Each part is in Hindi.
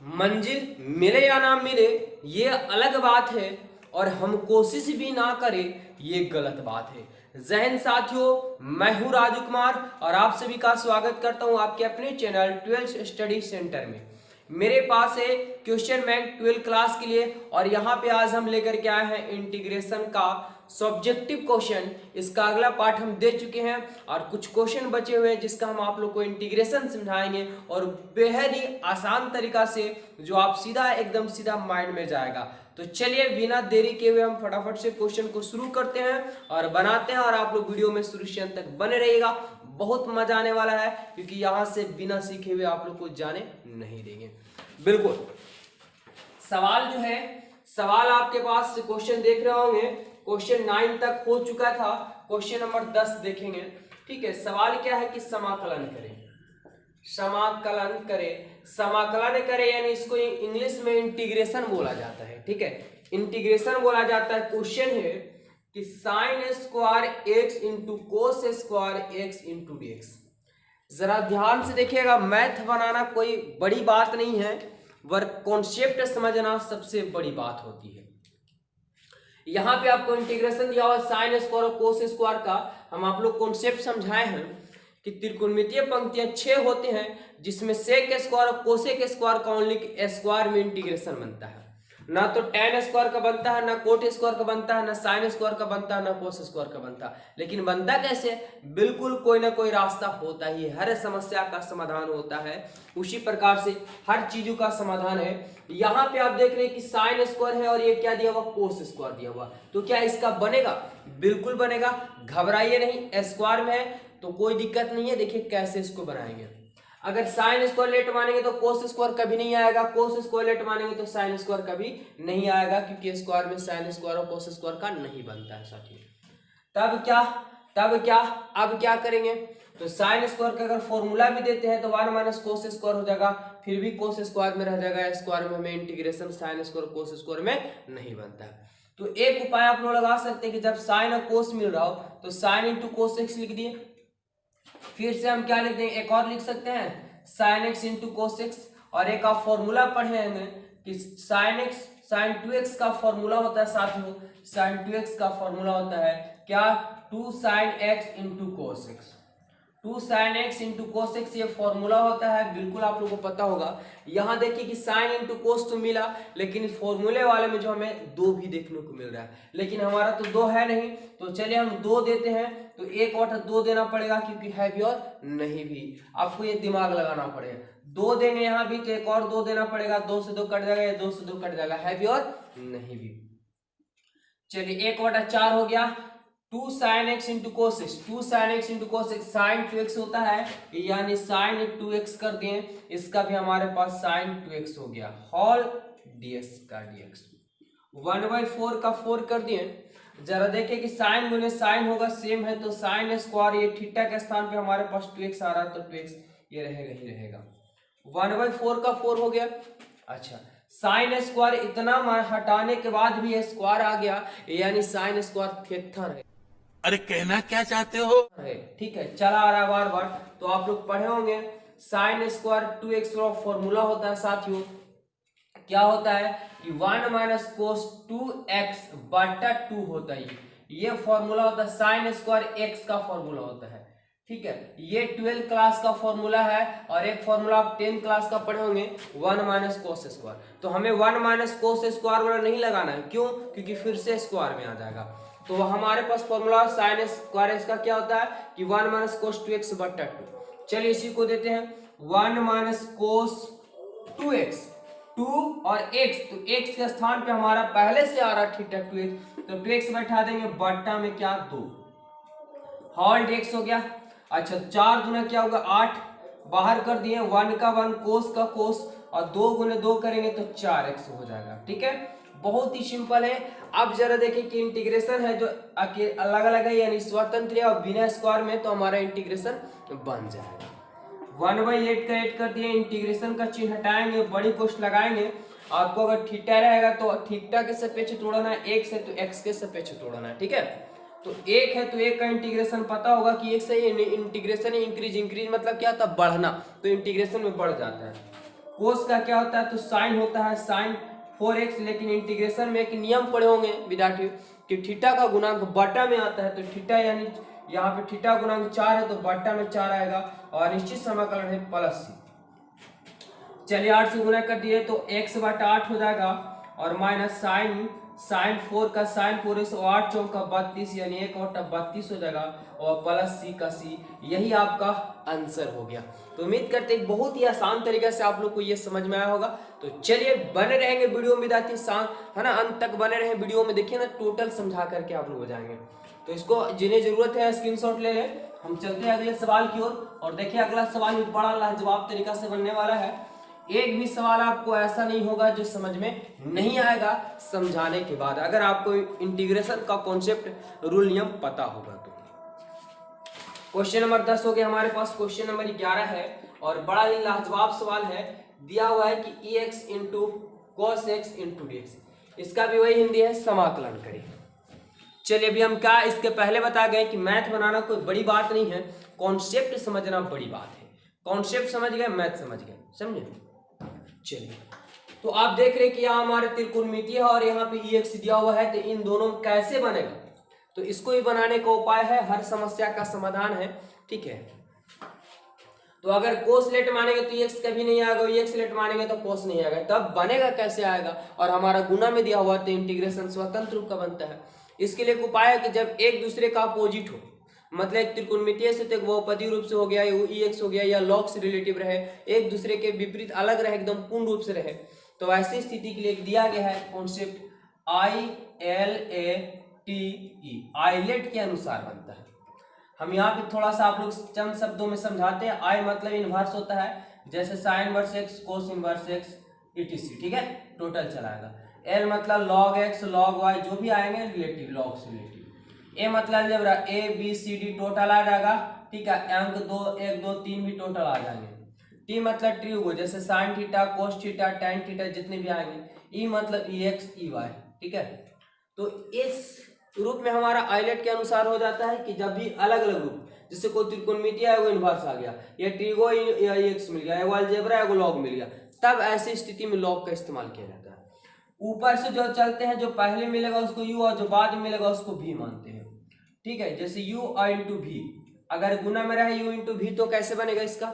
मंजिल मिले या ना मिले ये अलग बात है, और हम कोशिश भी ना करें ये गलत बात है। जय हिंद साथियों, मैं हूं राजू कुमार और आप सभी का स्वागत करता हूं आपके अपने चैनल 12th स्टडी सेंटर में। मेरे पास है क्वेश्चन बैंक 12 क्लास के लिए, और यहाँ पे आज हम लेकर के आए हैं इंटीग्रेशन का सब्जेक्टिव क्वेश्चन। इसका अगला पार्ट हम दे चुके हैं और कुछ क्वेश्चन बचे हुए हैं जिसका हम आप लोग को इंटीग्रेशन समझाएंगे, और बेहद ही आसान तरीका से जो आप सीधा एकदम सीधा माइंड में जाएगा। तो चलिए बिना देरी के हुए हम फटाफट से क्वेश्चन को शुरू करते हैं और बनाते हैं, और आप लोग वीडियो में शुरू से अंत तक बने रहिएगा। बहुत मजा आने वाला है क्योंकि यहाँ से बिना सीखे हुए आप लोग को जाने नहीं देंगे। बिल्कुल सवाल जो है, सवाल आपके पास क्वेश्चन देख रहे होंगे, क्वेश्चन 9 तक हो चुका था, क्वेश्चन नंबर 10 देखेंगे। ठीक है, सवाल क्या है कि समाकलन करें, समाकलन करें, समाकलन करें यानी इसको इंग्लिश में इंटीग्रेशन बोला जाता है। ठीक है, इंटीग्रेशन बोला जाता है। क्वेश्चन है कि sine square x into cos square x into D x. जरा ध्यान से देखिएगा, मैथ बनाना कोई बड़ी बात नहीं है, वर्क कॉन्सेप्ट समझना सबसे बड़ी बात होती है। यहाँ पे आपको इंटीग्रेशन दिया हुआ साइन स्क्वायर और कोस स्क्वायर का, हम आप लोग कॉन्सेप्ट समझाए हैं कि त्रिकोणमितीय पंक्तियां 6 होते हैं जिसमें सेक स्क्वायर और कोसेक स्क्वायर का ओनली स्क्वायर में इंटीग्रेशन बनता है। ना तो tan स्क्वायर का बनता है, ना कोट स्क्वायर का बनता है, ना साइन स्क्वायर का बनता है, ना कोस स्क्वायर का बनता है। लेकिन बनता कैसे? बिल्कुल कोई ना कोई रास्ता होता ही है, हर समस्या का समाधान होता है। उसी प्रकार से हर चीजों का समाधान है। यहाँ पे आप देख रहे हैं कि साइन स्क्वायर है और ये क्या दिया हुआ, कोस स्क्वायर दिया हुआ। तो क्या इसका बनेगा? बिल्कुल बनेगा, घबराइए नहीं। स्क्वायर में है तो कोई दिक्कत नहीं है। देखिए कैसे इसको बनाएंगे। अगर साइन स्क्वायर लेट मानेंगे तो कोस स्क्वायर कभी नहीं आएगा, कोस स्क्वायर लेट मानेंगे तो साइन स्क्वायर कभी नहीं आएगा, क्योंकि स्क्वायर में साइन स्क्वायर और कोस स्क्वायर का नहीं बनता है साथियों। अब क्या करेंगे? तो साइन स्क्वायर का अगर फॉर्मूला भी देते हैं तो 1 माइनस कोस स्क्वायर हो जाएगा, फिर भी कोस स्क्वायर में रह जाएगा। स्क्वायर में हमें integration sine square cos square में नहीं बनता है। तो एक उपाय आप लोग लगा सकते हैं कि जब साइन और कोस मिल रहा हो तो साइन इंटू कोस एक्स लिख दिए। फिर से हम क्या लिख देंगे, एक और लिख सकते हैं sign x into cos x. और एक आप फॉर्मूला पढ़े हैं कि साइन एक्स साइन 2x का फॉर्मूला होता है साथियों, साइन 2x का फॉर्मूला होता है क्या, 2 sine x into cos x. 2 sine x into cos x ये फॉर्मूला होता है, बिल्कुल आप लोगों को पता होगा। यहाँ देखिए कि साइन इंटू कोस तो मिला, लेकिन इस फॉर्मूले वाले में जो हमें 2 भी देखने को मिल रहा है, लेकिन हमारा तो 2 है नहीं। तो चलिए हम 2 देते हैं, तो एक और 2 देना पड़ेगा क्योंकि है भी और नहीं भी, आपको ये दिमाग लगाना पड़ेगा। 2 देंगे यहाँ भी तो एक और 2 देना पड़ेगा, 2 से 2 कट जाएगा, या 2 से 2 कट जाएगा, है भी और नहीं भी। चलिए 1/4 हो गया। 2 sine x into cos x, 2 sine x into cos x, sine 2x होता है यानी साइन 2x कर दिए, इसका भी हमारे पास साइन 2x हो गया, होल dx का dx। 1/4 का 4 कर दिए। जरा देखिए कि साइन गुने साइन होगा, सेम है, तो साइन स्क्वायर ये थीटा के स्थान पे हमारे पास 2x आ रहा है, तो 2x ये रहेगा ही रहेगा। 1/4 का 4 हो गया। अच्छा, साइन स्क्वायर इतना हटाने के बाद भी स्क्वायर आ गया, यानी साइन स्क्वायर थिएटर है। अरे कहना क्या चाहते हो? ठीक है, चला आ रहा है बार बार, तो आप लोग पढ़े होंगे साइन स्क्वायर 2x का फॉर्मूला होता है साथियों, क्या होता है कि 1 माइनस कोस 2x बटा 2 होता है। ये फॉर्मूला होता है, साइन स्क्वायर x का फॉर्मूला होता है। ठीक है, ये 12 क्लास का फॉर्मूला है, और एक फॉर्मूला आप 10 क्लास का पढ़े होंगे 1 माइनस कोस स्क्वायर। तो हमें 1 माइनस कोस स्क्वायर वाला नहीं लगाना है, क्यों? क्योंकि फिर से स्क्वायर में आ जाएगा। तो हमारे पास फॉर्मूला साइन स्क्वायर इसका क्या होता है कि 1 माइनस कोस 2x बटा 2। चलिए इसी को देते हैं 1 माइनस कोस 2x, 2 और x, तो x के स्थान पे हमारा पहले से आ रहा थीटा 2x, तो 2x बैठा देंगे, बट्टा में क्या 2, होल dx हो गया। अच्छा, 4 गुना क्या होगा 8, बाहर कर दिए, 1 का 1 कोस का कोस, और 2 गुने 2 करेंगे तो 4x हो जाएगा। ठीक है, बहुत ही सिंपल है। अब जरा देखिए कि इंटीग्रेशन है जो अलग अलग है यानी स्वतंत्र है, और बिना स्क्वायर में, तो हमारा इंटीग्रेशन बन जाएगा। 1/8 का 8 कर दिए, इंटीग्रेशन का चिन्ह हटाएंगे, बड़ी कोष्ठ लगाएंगे। आपको अगर थीटा रहेगा तो थीटा के सापेक्ष तोड़ना है, x है तो x के सापेक्ष तोड़ना है। ठीक है, तो 1 है तो 1 का इंटीग्रेशन पता होगा कि 1 से इंटीग्रेशन इंक्रीज मतलब क्या था, बढ़ना, तो इंटीग्रेशन में बढ़ जाता है। कोस का क्या होता है, तो साइन होता है साइन 4x, लेकिन इंटीग्रेशन में एक नियम पढ़े होंगे विद्यार्थियों कि थीटा का गुणांक बटा में आता है, तो थीटा यानी यहाँ पे थीटा गुणांक 4 है तो बटा में 4 आएगा और निश्चित समाकलन है प्लस c। चलिए 8 से गुना कर दिए तो x बटा 8 हो जाएगा और माइनस साइन 4 का साइन 4 से 8 चौका 32 यानी 1 और 32 हो जाएगा और प्लस c का c, यही आपका आंसर हो गया। तो उम्मीद करते हैं बहुत ही आसान तरीके से आप लोग को ये समझ में आया होगा। तो चलिए बने रहेंगे वीडियो में विद्यार्थी, है ना, अंत तक बने रहे वीडियो में, देखिए ना टोटल समझा करके आप लोग हो जाएंगे। तो इसको जिन्हें जरूरत है स्क्रीनशॉट ले लें। हम चलते हैं अगले सवाल की ओर और देखिए अगला सवाल भी बड़ा लाजवाब तरीका से बनने वाला है। एक भी सवाल आपको ऐसा नहीं होगा जो समझ में नहीं आएगा समझाने के बाद, अगर आपको इंटीग्रेशन का कॉन्सेप्ट रूल नियम पता होगा तो। क्वेश्चन नंबर 10 हो गया हमारे पास, क्वेश्चन नंबर 11 है और बड़ा ही लाजवाब सवाल है। दिया हुआ है कि ex into cos x into D x, इसका भी वही हिंदी है समाकलन करें। चलिए अभी हम क्या इसके पहले बता गए कि मैथ बनाना कोई बड़ी बात नहीं है, कॉन्सेप्ट समझना बड़ी बात है। कॉन्सेप्ट समझ गए, मैथ समझ गए, समझे। चलिए तो आप देख रहे हैं कि यहाँ हमारे त्रिकोणमिति है और यहाँ पे ex दिया हुआ है, तो इन दोनों कैसे बनेगा, तो इसको ही बनाने का उपाय है, हर समस्या का समाधान है, ठीक है। तो अगर कोस लेट मानेंगे तो x कभी नहीं आएगा, x लेट मानेंगे तो कोस नहीं आएगा, तब बनेगा कैसे आएगा। और हमारा गुना में दिया हुआ तो इंटीग्रेशन स्वतंत्र रूप का बनता है। इसके लिए एक उपाय है कि जब एक दूसरे का अपोजिट हो, मतलब एक त्रिकोणमितीय से तो वो पदी रूप से हो गया, ex हो गया, या log से रिलेटिव रहे, एक दूसरे के विपरीत अलग रहे, एकदम पूर्ण रूप से रहे, तो ऐसी स्थिति के लिए दिया गया है कॉन्सेप्ट ILATE, आइलेट के अनुसार बनता है। हम यहाँ पे थोड़ा सा आप लोग चंद शब्दों में समझाते हैं। I मतलब इनवर्स होता है, जैसे sine inverse x, cos inverse x etc, ठीक है, टोटल चलाएगा। L मतलब log x log y जो भी आएंगे रिलेटिव, log से रिलेटिव। A मतलब algebra A B C D total आ जाएगा, ठीक है, अंक 2 1 2 3 भी टोटल आ जाएंगे। T मतलब ट्रिगो, जैसे sine theta cos theta tan theta जितने भी आएंगे। E मतलब ex ey, ठीक है। तो इस रूप में हमारा आइलेट के अनुसार हो जाता है कि जब भी अलग अलग रूप, जैसे कोई त्रिकोणमितीय है वो इनवर्स आ गया, या ट्रिगो या एक्स मिल गया, या अलजेब्रा है वो लॉग मिल गया, तब ऐसी स्थिति में लॉग का इस्तेमाल किया जाता है। ऊपर से जो चलते हैं, जो पहले मिलेगा उसको u और जो बाद में मिलेगा उसको v मानते हैं, ठीक है। जैसे u इंटू v, अगर गुना में रहे u इंटू v तो कैसे बनेगा इसका,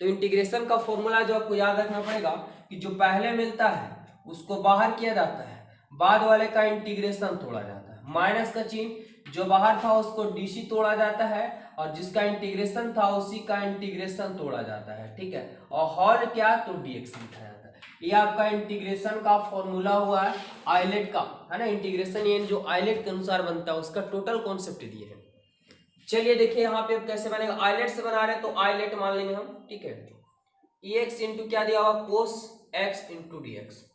तो इंटीग्रेशन का फॉर्मूला जो आपको याद रखना पड़ेगा कि जो पहले मिलता है उसको बाहर किया जाता है, बाद वाले का इंटीग्रेशन तोड़ा जाता है, माइनस का चिन्ह, जो बाहर था उसको डीसी तोड़ा जाता है और जिसका इंटीग्रेशन था उसी का इंटीग्रेशन तोड़ा जाता है, ठीक है, और हॉल क्या तो डीएक्स लिखा जाता है। ये आपका इंटीग्रेशन का फॉर्मूला हुआ है आइलेट का, है ना। इंटीग्रेशन ये जो आइलेट के अनुसार बनता है उसका टोटल कॉन्सेप्ट दिए है। चलिए देखिए यहाँ पे कैसे बनेगा, आइलेट से बना रहे हैं तो आइलेट मान लेंगे हम, ठीक है। ex इंटू क्या दिया हुआ कोस x इंटू डी एक्स।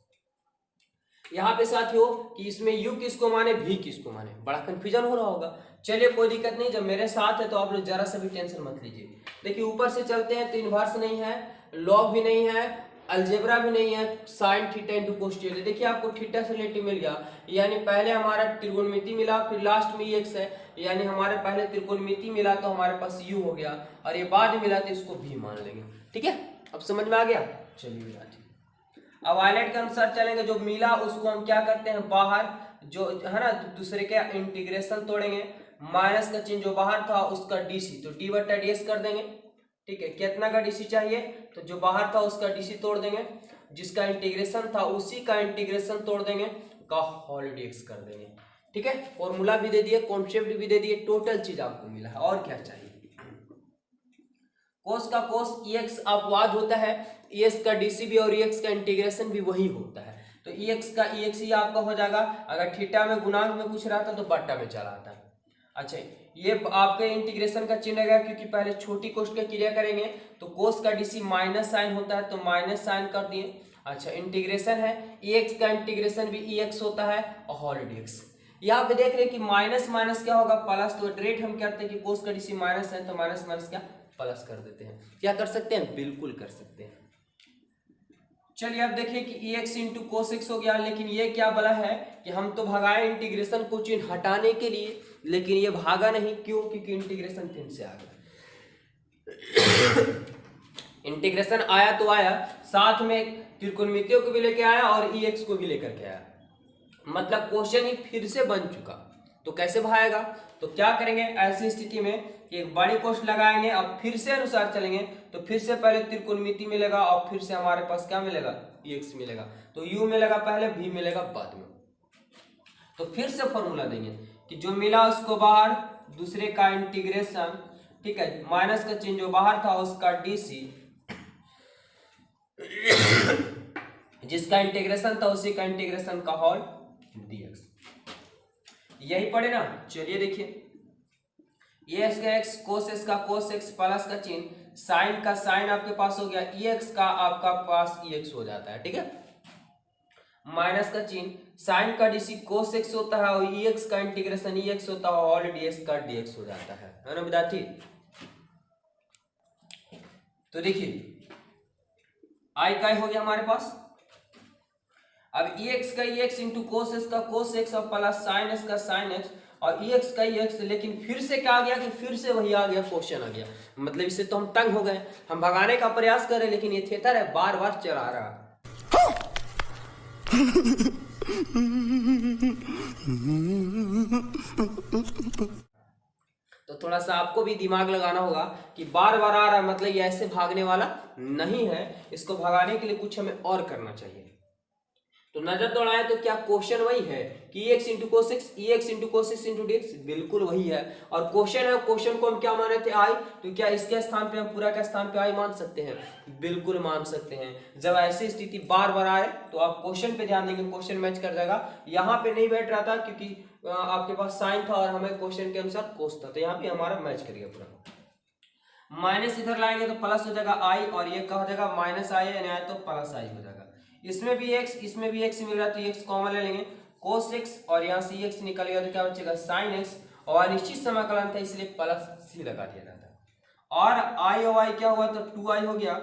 यहाँ पे साथियों कि इसमें u किसको माने v किसको माने, बड़ा कंफ्यूजन हो रहा होगा। चलिए कोई दिक्कत नहीं, जब मेरे साथ है तो आप लोग जरा सा भी टेंशन मत लीजिए। देखिए ऊपर से चलते हैं तो इनवर्स नहीं है, लॉग भी नहीं है, अलजेब्रा भी नहीं है, sine theta into cos theta. देखिए आपको थीटा से रिलेटिव मिल गया, यानी पहले हमारा त्रिकोणमिति मिला, फिर लास्ट में x है, यानी हमारे पहले त्रिकोणमिति मिला तो हमारे पास u हो गया, और ये बाद मिला तो इसको v मान लेंगे, ठीक है। अब समझ में आ गया। चलिए अब आइलेट के अनुसार चलेंगे, जो मिला उसको हम क्या करते हैं बाहर, जो है ना दूसरे के इंटीग्रेशन तोड़ेंगे, माइनस का चिन्ह जो बाहर था उसका डीसी, तो डी बटा डी एस कर देंगे, ठीक है। कितना का डीसी चाहिए, तो जो बाहर था उसका डीसी तोड़ देंगे, जिसका इंटीग्रेशन था उसी का इंटीग्रेशन तोड़ देंगे, का होल डीएक्स कर देंगे, ठीक है। फॉर्मूला भी दे दिए, कॉन्सेप्ट भी दे दिए, टोटल चीज आपको मिला है, और क्या चाहिए। कोस का कोस ex अपवाद होता है, ex का डीसी भी और ex का इंटीग्रेशन भी वही होता है, तो ex का ex ही आपका हो जाएगा। अगर थीटा में गुणांक में कुछ रहता तो बट्टा में चला आता है। अच्छा ये आपके इंटीग्रेशन का चिन्ह रहेगा, क्योंकि पहले छोटी कोस का क्रिया करेंगे तो कोस का डीसी माइनस साइन होता है, तो माइनस साइन कर दिए। अच्छा इंटीग्रेशन है, ex का इंटीग्रेशन भी ex होता है और होल dx। यहाँ पे देख रहे हैं कि माइनस माइनस क्या होगा प्लस, तो डायरेक्ट हम करते हैं कि कोस का डीसी माइनस है तो माइनस माइनस क्या प्लस कर देते हैं। क्या कर सकते हैं, बिल्कुल कर सकते हैं। चलिए अब देखिए कि ex इंटू कोस एक्स हो गया, लेकिन ये क्या बोला है कि हम तो भगाए इंटीग्रेशन को चिन्ह हटाने के लिए, लेकिन ये भागा नहीं, क्यों, क्योंकि इंटीग्रेशन 3 से आ गया। इंटीग्रेशन आया तो आया, साथ में त्रिकोणमितियों को भी लेके आया और EX को भी लेकर के आया, मतलब क्वेश्चन ही फिर से बन चुका। तो कैसे भाएगा? तो क्या करेंगे ऐसी स्थिति में, एक बड़ी कोष्ठ लगाएंगे और फिर से अनुसार चलेंगे, तो फिर से पहले त्रिकोणमिति मिलेगा और फिर से हमारे पास क्या मिलेगा, EX मिलेगा। तो U मिलेगा पहले, V मिलेगा बाद में। तो फिर से फॉर्मूला देंगे कि जो मिला उसको बाहर, दूसरे का इंटीग्रेशन, ठीक है, माइनस का चिन्ह जो बाहर था उसका DC, जिसका इंटीग्रेशन था उसी का इंटीग्रेशन का होल dx। यही पढ़े ना। चलिए देखिए, EX का x, cos x का cos x, प्लस का चिन्ह, साइन का साइन आपके पास हो गया, EX का आपका पास EX हो जाता है, ठीक है, माइनस का चिन्ह, साइन का DC cos x होता है और EX का इंटीग्रेशन EX होता है और dx का dx हो जाता है ना विद्यार्थी। तो देखिए I का हो गया हमारे पास, अब EX का EX इंटू cos x का cos x और प्लस साइन x का साइन x और EX का EX, लेकिन फिर से क्या आ गया कि फिर से वही आ गया, क्वेश्चन आ गया। मतलब इससे तो हम तंग हो गए, हम भगाने का प्रयास कर रहे लेकिन ये थिएटर है, बार बार चला रहा। तो थोड़ा सा आपको भी दिमाग लगाना होगा कि बार बार आ रहा है, मतलब ये ऐसे भागने वाला नहीं है, इसको भगाने के लिए कुछ हमें और करना चाहिए। तो नजर दौड़ाए तो क्या क्वेश्चन वही है कि EX into cos x, EX into cos x into dx, बिल्कुल वही है। और क्वेश्चन है, क्वेश्चन को हम क्या माने थे, I, तो क्या इसके स्थान पे हम पूरा के स्थान पे I मान सकते हैं? बिल्कुल मान सकते हैं। जब ऐसी स्थिति बार बार आए तो आप क्वेश्चन पे ध्यान देंगे, क्वेश्चन मैच कर जाएगा। यहाँ पे नहीं बैठ रहा था क्योंकि आपके पास साइन था और हमें क्वेश्चन के अनुसार कोस था, तो यहाँ पे हमारा मैच कर गया पूरा। माइनस इधर लाएंगे तो प्लस हो जाएगा I और ये क्या हो जाएगा, माइनस I यानी आए तो प्लस I हो जाएगा। इसमें भी x, इसमें भी x मिल रहा है तो x कॉमन ले लेंगे, cos x और यहाँ से x निकल गया तो क्या बचेगा, sin x, और निश्चित समाकलन था इसलिए प्लस c लगा दिया जाता है। और I और y क्या हुआ तो 2i हो गया,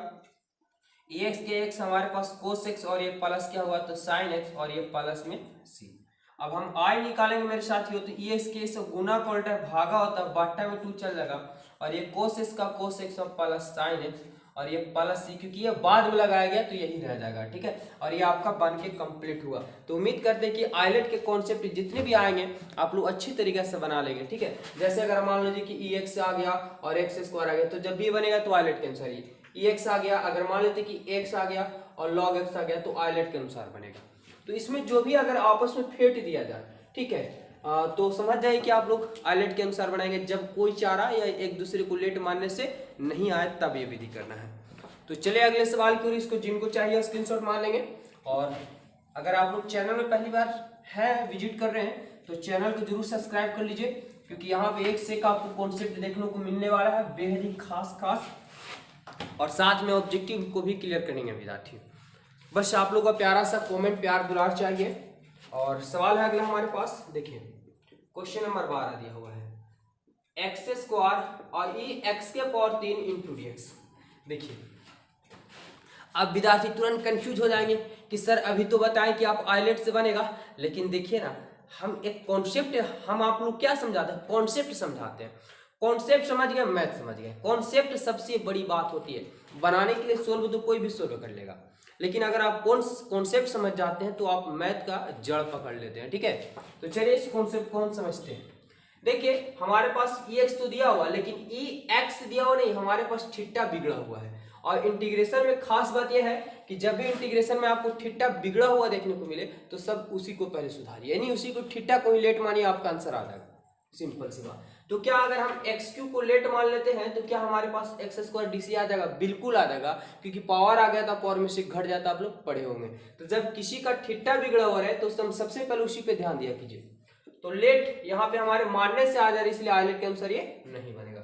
x के x हमारे पास cos x और ये प्लस क्या हुआ तो sin x और ये प्लस में c। अब हम I निकालेंगे मेरे साथियों, तो EX के इस गुना का उल्टा भागा होता है, बाटा में 2 चल जाएगा और ये cos x का cos x और प्लस sin x और ये प्लस c, क्योंकि ये बाद में लगाया गया तो यही रह जाएगा, ठीक है। और ये आपका बन के कंप्लीट हुआ। तो उम्मीद करते हैं कि आइलेट के कॉन्सेप्ट जितने भी आएंगे आप लोग अच्छी तरीके से बना लेंगे, ठीक है। जैसे अगर मान लीजिए कि EX आ गया और x स्क्वायर आ गया, तो जब भी बनेगा तो आइलेट के अनुसार ये EX आ गया, अगर मान लेते कि x आ गया और log x आ गया तो आइलेट के अनुसार बनेगा। तो इसमें जो भी अगर आपस में फेंट दिया जाए, ठीक है, तो समझ जाइए कि आप लोग आइलेट के अनुसार बनाएंगे। जब कोई चारा या एक दूसरे को लेट मानने से नहीं आए तब ये विधि करना है। तो चलिए अगले सवाल की ओर, इसको जिनको चाहिए स्क्रीनशॉट मार लेंगे। और अगर आप लोग चैनल में पहली बार है विजिट कर रहे हैं तो चैनल को जरूर सब्सक्राइब कर लीजिए, क्योंकि यहाँ पे एक से एक आपको कॉन्सेप्ट देखने को मिलने वाला है, बेहद ही खास, और साथ में ऑब्जेक्टिव को भी क्लियर करेंगे विद्यार्थी। बस आप लोग का प्यारा सा कमेंट, प्यार दुलार चाहिए। और सवाल है अगला हमारे पास, देखिए क्वेश्चन नंबर 12 दिया हुआ है, एक्स स्क्वायर और EX के पावर 3 इंटू dx। देखिए अब विद्यार्थी तुरंत कंफ्यूज हो जाएंगे कि सर अभी तो बताएं कि आप आइलेट से बनेगा, लेकिन देखिए ना, हम एक कॉन्सेप्ट, हम आप लोग क्या समझाते हैं, कॉन्सेप्ट समझाते हैं। कॉन्सेप्ट समझ गए, मैथ समझ गए। कॉन्सेप्ट सबसे बड़ी बात होती है, बनाने के लिए सोल्व तो कोई भी सोल्व कर लेगा, लेकिन अगर आप कॉन्सेप्ट समझ जाते हैं तो आप मैथ का जड़ पकड़ लेते हैं, ठीक है। तो चलिए इस कॉन्सेप्ट को हम समझते हैं। देखिए हमारे पास EX तो दिया हुआ, लेकिन EX दिया हुआ नहीं, हमारे पास थीटा बिगड़ा हुआ है। और इंटीग्रेशन में खास बात यह है कि जब भी इंटीग्रेशन में आपको थीटा बिगड़ा हुआ देखने को मिले तो सब उसी को पहले सुधारिए, यानी उसी को थीटा को ही लेट मानिए, आपका आंसर आ जाएगा। सिंपल सी बात। तो क्या अगर हम x³ को लेट मान लेते हैं तो क्या हमारे पास x स्क्वायर DC आ जाएगा? बिल्कुल आ जाएगा, क्योंकि पावर आ गया था, पावर में से घट जाता, आप लोग पढ़े होंगे। तो जब किसी का थीटा बिगड़ा हुआ है तो हम सबसे पहले उसी पे ध्यान दिया कीजिए। तो लेट यहाँ पे हमारे मानने से आ जा रही, इसलिए आइलेट के अनुसार ये नहीं बनेगा।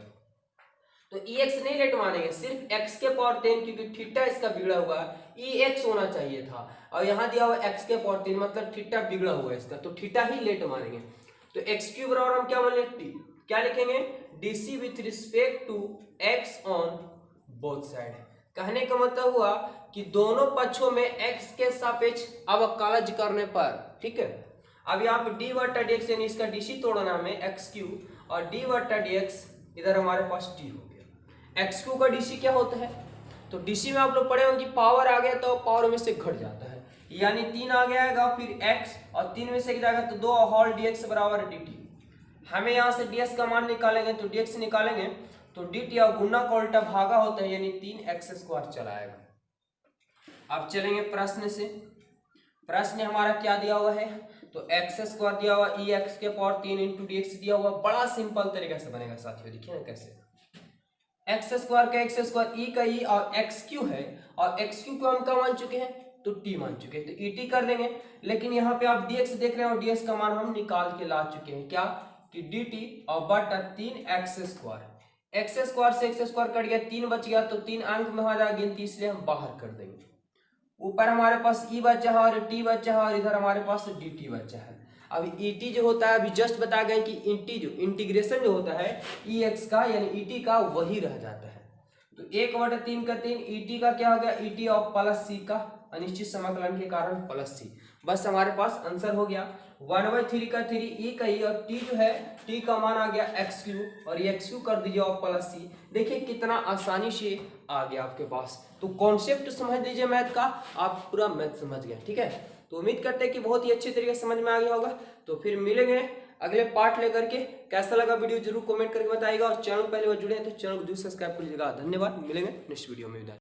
तो EX नहीं लेट मानेंगे, सिर्फ x के पावर 10, क्योंकि थीटा इसका बिगड़ा हुआ है, EX होना चाहिए था, और यहाँ दिया हुआ x के पावर 3, मतलब थीटा बिगड़ा हुआ है इसका, तो थीटा ही लेट मानेंगे। तो x³ बराबर हम क्या मान लेंगे, क्या लिखेंगे, DC with respect to x on both side. कहने का मतलब हुआ कि दोनों पक्षों में x के सापेक्ष अवकलज करने पर, ठीक है। अब यहाँ पे d/dx यानी इसका DC तोड़ना हमें x³ और d/dx इधर हमारे पास t हो गया। x³ का DC क्या होता है, तो डीसी में आप लोग पढ़े होंगे कि पावर आ गया तो पावर में से घट जाता है, यानी 3 आ गया फिर x और 3 में से जाएगा तो 2 होल dx बराबर dt। हमें यहाँ से ds का मान निकालेंगे तो dx निकालेंगे तो dt और गुना का उल्टा भागा होता है, यानी 3x² चला आएगा। अब चलेंगे प्रश्न से। प्रश्न हमारा क्या दिया हुआ है, तो x² दिया हुआ e(x के पावर 3 × dx दिया हुआ। बड़ा सिंपल तरीके से बनेगा साथियों, देखिए ना कैसे। x² का x² e का e और xq है, और xq को हम क्या मान चुके हैं, तो t मान चुके हैं, तो et कर देंगे। लेकिन यहाँ पे आप dx देख रहे हैं और ds का मान हम निकाल के ला चुके हैं, क्या कि dt और बटा 3x²। x² से x² कट गया, 3 बच गया, तो 3 अंक में आ जाएगा गिनती, इसलिए हम बाहर कर देंगे। ऊपर हमारे पास e बचा है और t बचा है, और इधर हमारे पास dt बचा है। अब et जो होता है, अभी जस्ट बता गए कि इंटीग्रेशन जो होता है ex का यानी et का, वही रह जाता है। तो 1/3 का 3 et का क्या हो गया, et और प्लस c का अनिश्चित समाकलन के कारण प्लस c। बस हमारे पास आंसर हो गया 1/3 का 3 e का e, और t जो है t का मान आ गया xq, और ये xq कर दीजिए और प्लस c। देखिए कितना आसानी से आ गया आपके पास। तो कॉन्सेप्ट समझ लीजिए मैथ का, आप पूरा मैथ समझ गए, ठीक है। तो उम्मीद करते हैं कि बहुत ही अच्छे तरीके से समझ में आ गया होगा। तो फिर मिलेंगे अगले पार्ट लेकर के। कैसा लगा वीडियो जरूर कमेंट करके बताइएगा, और चैनल पहले बार जुड़े हैं तो चैनल को जरूर सब्सक्राइब कर लीजिएगा। धन्यवाद, मिलेंगे नेक्स्ट वीडियो में।